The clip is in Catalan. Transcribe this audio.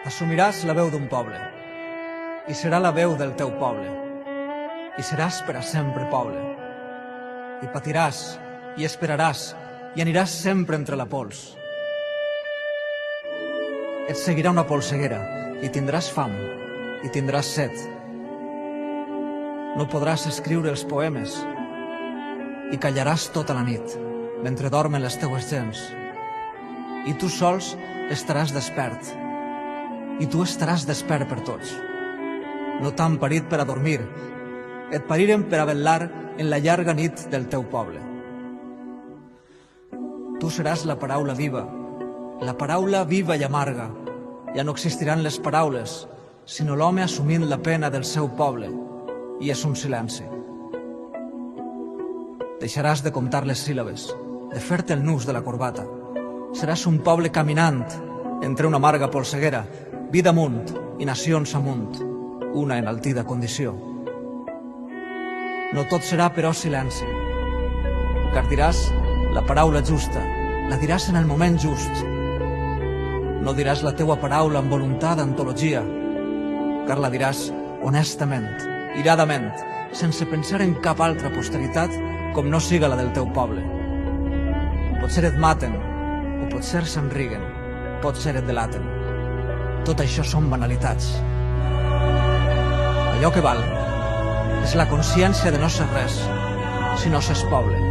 Assumiràs la veu d'un poble, i serà la veu del teu poble, i seràs per a sempre poble. I patiràs, i esperaràs, i aniràs sempre entre la pols. Et seguirà una polseguera, i tindràs fam, i tindràs set. No podràs escriure els poemes, i callaràs tota la nit, mentre dormen les teues gens. I tu sols estaràs despert, i tu estaràs despert per tots. No t'han parit per a dormir, et pariren per a vetllar en la llarga nit del teu poble. Tu seràs la paraula viva i amarga. Ja no existiran les paraules, sinó l'home assumint la pena del seu poble, i és un silenci. Deixaràs de comptar les síl·labes, de fer-te el nus de la corbata. Seràs un poble caminant entre una amarga polseguera, vida amunt i nacions amunt, una enaltida condició. No tot serà, però, silenci, car diràs la paraula justa, la diràs en el moment just. No diràs la teua paraula amb voluntat d'antologia, car la diràs honestament, iradament, sense pensar en cap altra posteritat com no siga la del teu poble. Potser et maten, o potser se'n riguen, potser et delaten. Tot això són banalitats. Allò que val és la consciència de no ser res si no s'és poble.